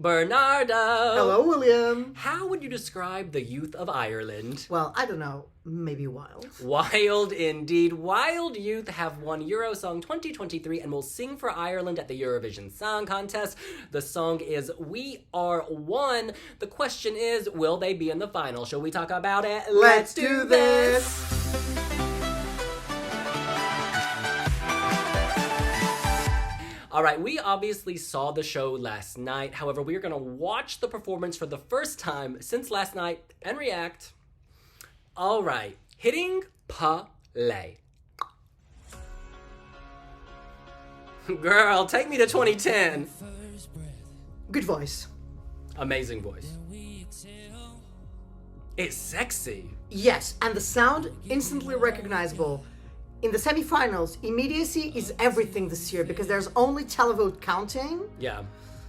Bernardo! Hello, William. How would you describe the youth of Ireland? Well, I don't know. Maybe wild. Wild indeed. Wild Youth have won Eurosong 2023 and will sing for Ireland at the Eurovision Song Contest. The song is We Are One. The question is, will they be in the final? Shall we talk about it? Let's do this! All right, we obviously saw the show last night. However, we are going to watch the performance for the first time since last night and react. All right, hitting play. Girl, take me to 2010. Good voice. Amazing voice. It's sexy. Yes, and the sound instantly recognizable. In the semifinals, immediacy is everything this year because there's only televote counting. Yeah.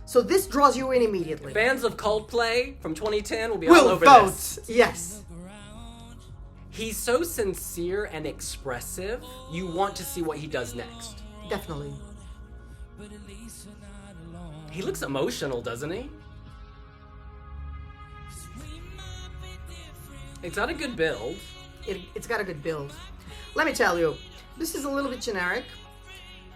So this draws you in immediately. Fans of Coldplay from 2010 will be all over vote. this. Yes. He's so sincere and expressive. You want to see what he does next. Definitely. He looks emotional, doesn't he? It's got a good build. It's got a good build. Let me tell you, this is a little bit generic.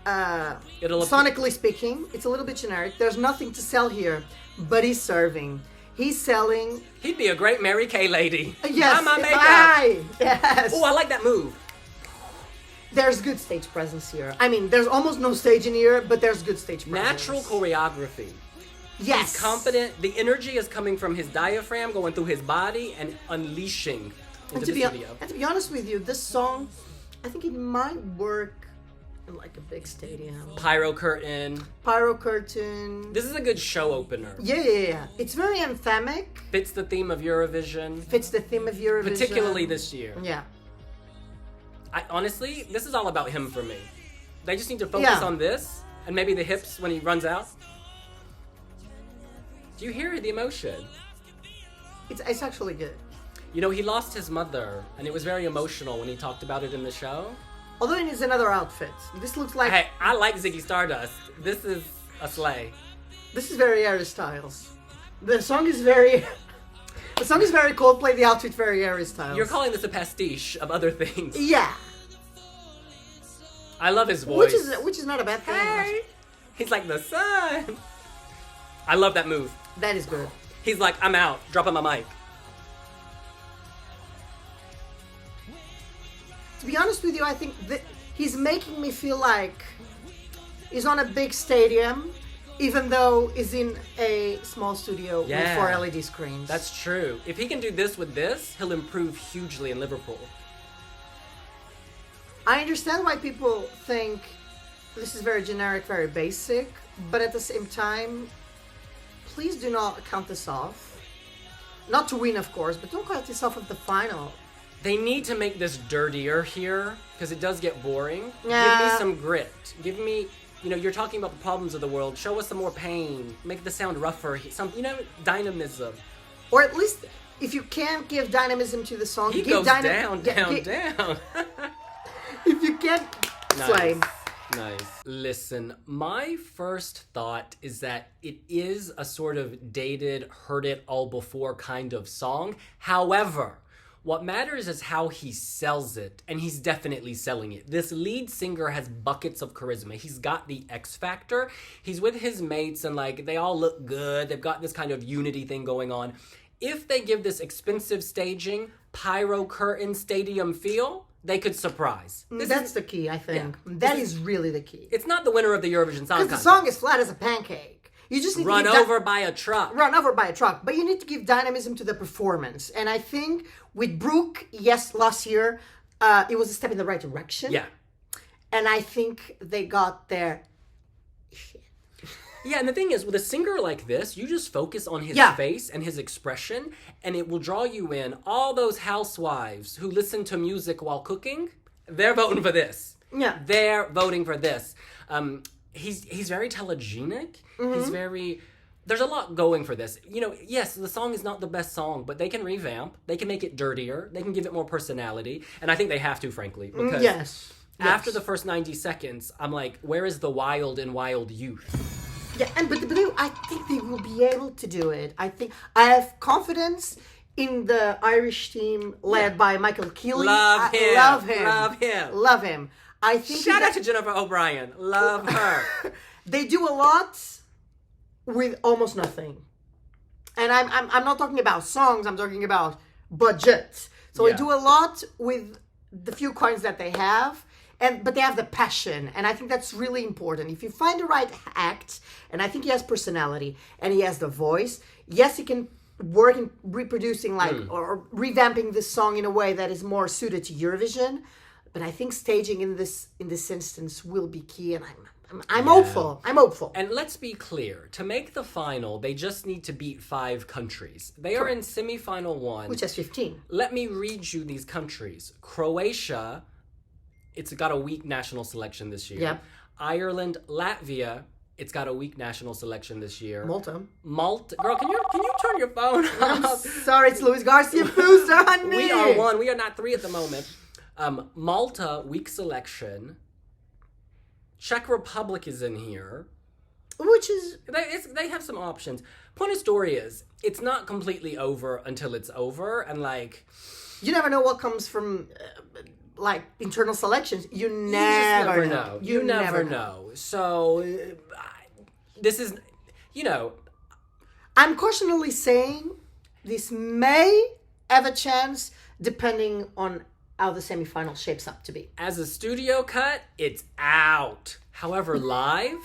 Sonically speaking, it's a little bit generic. There's nothing to sell here, but he's serving. He's selling. He'd be a great Mary Kay lady. Yes. Buy my makeup. Yes. Oh, I like that move. There's good stage presence here. I mean, there's almost no stage in here, but there's good stage presence. Natural choreography. Yes. He's confident. The energy is coming from his diaphragm, going through his body and unleashing into the studio. And to be honest with you, this song, I think it might work in like a big stadium. Pyro curtain. This is a good show opener. Yeah. It's very anthemic. Fits the theme of Eurovision. Particularly this year. Yeah. Honestly, this is all about him for me. They just need to focus on this and maybe the hips when he runs out. Do you hear the emotion? It's actually good. You know, he lost his mother, and it was very emotional when he talked about it in the show. Although it is another outfit. This looks like... Hey, I like Ziggy Stardust. This is a slay. This is very Harry Styles. The song is very... The song is very Coldplay, the outfit very Harry Styles. You're calling this a pastiche of other things. Yeah. I love his voice. Which is not a bad thing. Hey! He's like the sun. I love that move. That is good. He's like, I'm out. Dropping my mic. To be honest with you, I think that he's making me feel like he's on a big stadium, even though he's in a small studio with 4 LED screens. That's true. If he can do this with this, he'll improve hugely in Liverpool. I understand why people think this is very generic, very basic, but at the same time, please do not count this off. Not to win, of course, but don't count this off of the final. They need to make this dirtier here, because it does get boring. Yeah. Give me some grit. Give me, you're talking about the problems of the world. Show us some more pain. Make the sound rougher. Some, dynamism. Or at least, if you can't give dynamism to the song, give goes down. If you can't... Slay. Nice. Listen, my first thought is that it is a sort of dated, heard it all before kind of song. However, what matters is how he sells it, and he's definitely selling it. This lead singer has buckets of charisma. He's got the X factor. He's with his mates, and they all look good. They've got this kind of unity thing going on. If they give this expensive staging, pyro curtain stadium feel, they could surprise. That's the key, I think. Yeah. That is really the key. It's not the winner of the Eurovision Song Contest. Because the song is flat as a pancake. You just need to run over by a truck. But you need to give dynamism to the performance. And I think with Brooke, last year, it was a step in the right direction. Yeah. And I think they got there. Yeah, and the thing is, with a singer like this, you just focus on his face and his expression, and it will draw you in. All those housewives who listen to music while cooking, they're voting for this. Yeah. They're voting for this. He's very telegenic. Mm-hmm. He's very... There's a lot going for this. Yes, the song is not the best song, but they can revamp. They can make it dirtier. They can give it more personality. And I think they have to, frankly. Because after the first 90 seconds, I'm like, where is the wild and wild youth? Yeah, I think they will be able to do it. I have confidence in the Irish team led by Michael Keeley. Love him. Love him. Love him. Love him. I think Shout out to Jennifer O'Brien. Love her. They do a lot with almost nothing. And I'm not talking about songs, I'm talking about budget. So they do a lot with the few coins that they have, but they have the passion, and I think that's really important. If you find the right act, and I think he has personality and he has the voice, yes, he can work in reproducing or revamping this song in a way that is more suited to Eurovision, but I think staging in this instance will be key, and I'm hopeful. I'm hopeful. And let's be clear. To make the final, they just need to beat 5 countries. They are in semi-final 1. Which has 15. Let me read you these countries. Croatia, it's got a weak national selection this year. Yep. Ireland, Latvia, it's got a weak national selection this year. Malta. Girl, can you turn your phone I'm off? sorry, it's Luis Garcia Booster, honey. We are 1. We are not 3 at the moment. Malta, weak selection. Czech Republic is in here. Which is... They have some options. Point of story is, it's not completely over until it's over, and you never know what comes from, internal selections. You never know. You never know. So, this is, I'm cautionally saying this may have a chance depending on how the semifinal shapes up to be. As a studio cut, it's out. However, live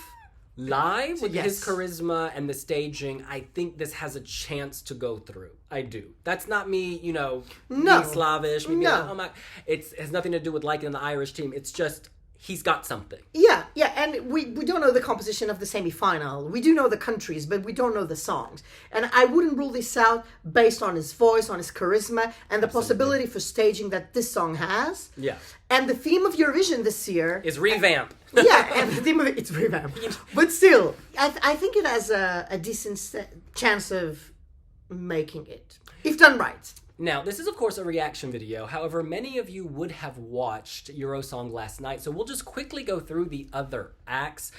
with his charisma and the staging, I think this has a chance to go through. I do. That's not me, being slavish. Me being it has nothing to do with liking the Irish team. It's just he's got something. Yeah, and we don't know the composition of the semifinal. We do know the countries, but we don't know the songs. And I wouldn't rule this out based on his voice, on his charisma, and the possibility for staging that this song has. Yeah. And the theme of Eurovision this year is revamp. And the theme of it's revamp. But still, I think it has a decent chance of making it, if done right. Now, this is, of course, a reaction video. However, many of you would have watched Eurosong last night, so we'll just quickly go through the other acts.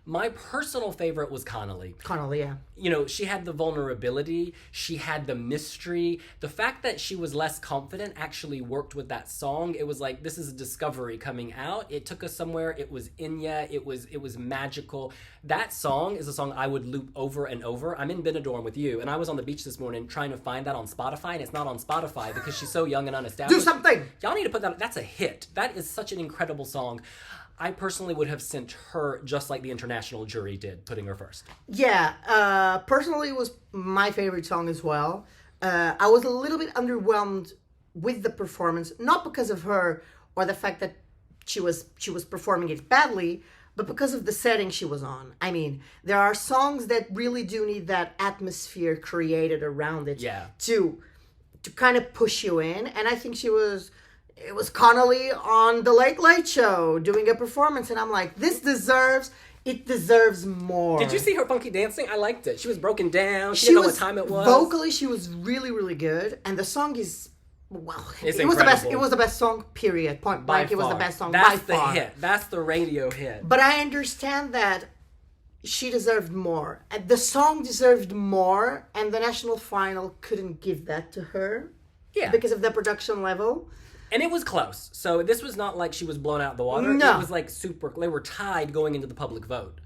My personal favorite was Connolly. Connolly, yeah. She had the vulnerability. She had the mystery. The fact that she was less confident actually worked with that song. It was like, this is a discovery coming out. It took us somewhere. It was Inya. It was magical. That song is a song I would loop over and over. I'm in Benidorm with you, and I was on the beach this morning trying to find that on Spotify, and it's not on Spotify because she's so young and unestablished. Do something! Y'all need to put that. That's a hit. That is such an incredible song. I personally would have sent her just like the international jury did, putting her first. Yeah, personally it was my favorite song as well. I was a little bit underwhelmed with the performance, not because of her or the fact that she was performing it badly, but because of the setting she was on. I mean, there are songs that really do need that atmosphere created around it to kind of push you in, and I think it was Connolly on the Late Late Show doing a performance, and I'm like, it deserves more. Did you see her funky dancing? I liked it. She was broken down. She didn't know what time it was. Vocally, she was really, really good, and the song is, it's it was the best. It was the best song. Period. Point blank. It was the best song by far. That's the hit. That's the radio hit. But I understand that she deserved more. The song deserved more, and the national final couldn't give that to her. Yeah. Because of the production level. And it was close. So this was not like she was blown out of the water. No. It was like they were tied going into the public vote.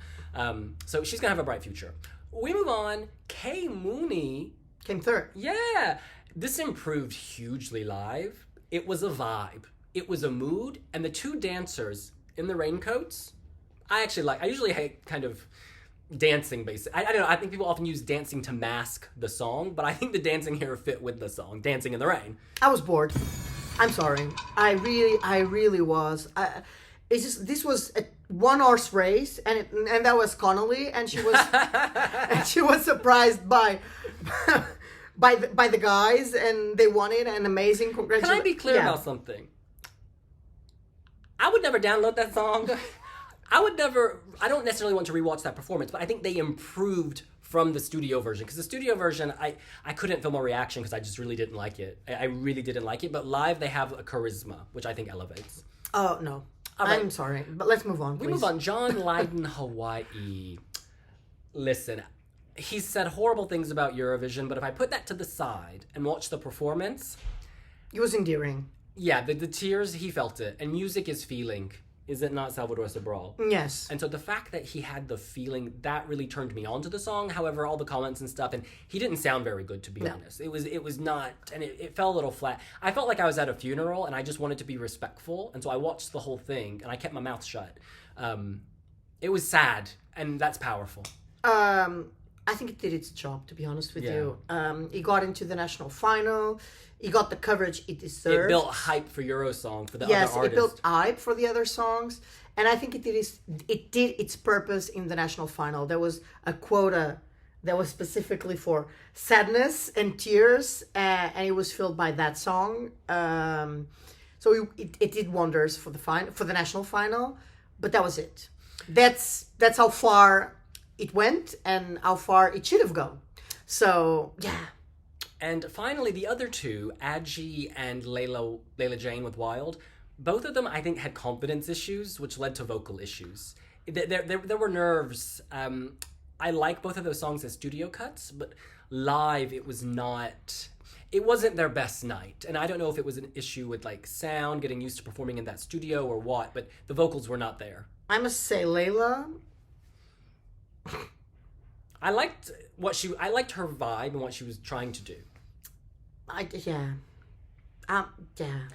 So she's going to have a bright future. We move on. Kay Mooney came third. Yeah. This improved hugely live. It was a vibe. It was a mood. And the 2 dancers in the raincoats, I usually hate kind of dancing basically. I don't know. I think people often use dancing to mask the song, but I think the dancing here fit with the song, Dancing in the Rain. I was bored. I'm sorry. I really was. This was a 1 horse race, and that was Connolly, and she was surprised by the guys, and they won it, and amazing. Congratulations. Can I be clear about something? I would never download that song. I don't necessarily want to rewatch that performance, but I think they improved from the studio version, because the studio version, I couldn't film a reaction because I just really didn't like it. I really didn't like it, but live they have a charisma, which I think elevates. Oh, no. Right. I'm sorry, but let's move on, please. We move on. John Lydon, Hawaii. Listen, he's said horrible things about Eurovision, but if I put that to the side and watch the performance, It was endearing. yeah, the tears, he felt it. And music is feeling. Is it not, Salvador Sobral? Yes. And so the fact that he had the feeling, that really turned me on to the song. However, all the comments and stuff, and he didn't sound very good, to be honest. It was not, and it fell a little flat. I felt like I was at a funeral, and I just wanted to be respectful. And so I watched the whole thing, and I kept my mouth shut. It was sad, and that's powerful. I think it did its job, to be honest with you. It got into the national final. It got the coverage it deserved. It built hype for Eurosong, for the other artists. Yes, it built hype for the other songs. And I think it did its purpose in the national final. There was a quota that was specifically for sadness and tears, and it was filled by that song. So it did wonders for the national final, but that was it. That's how far it went and how far it should have gone. So, yeah. And finally, the other two, Adji and Layla Jane with Wild, both of them, I think, had confidence issues, which led to vocal issues. There were nerves. I like both of those songs as studio cuts, but live, it wasn't their best night. And I don't know if it was an issue with, like, sound, getting used to performing in that studio or what, but the vocals were not there. I must say, Layla... I liked her vibe and what she was trying to do. Yeah.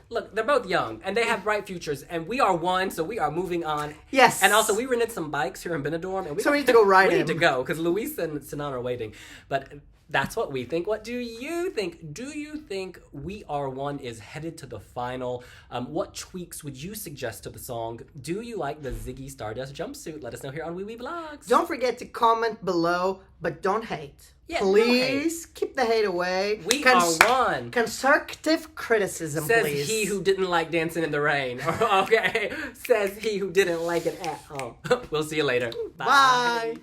Look, they're both young and they have bright futures, and we are one, so we are moving on. Yes. And also, we rented some bikes here in Benidorm, and we need to go ride We need to go because Luis and Sinan are waiting. But that's what we think. What do you think? Do you think We Are One is headed to the final? What tweaks would you suggest to the song? Do you like the Ziggy Stardust jumpsuit? Let us know here on Wiwibloggs. Don't forget to comment below, but don't hate. Yeah, please keep the hate away. We are one. Constructive criticism, says please. He who didn't like dancing in the rain. Okay. Says he who didn't like it at all. We'll see you later. Bye.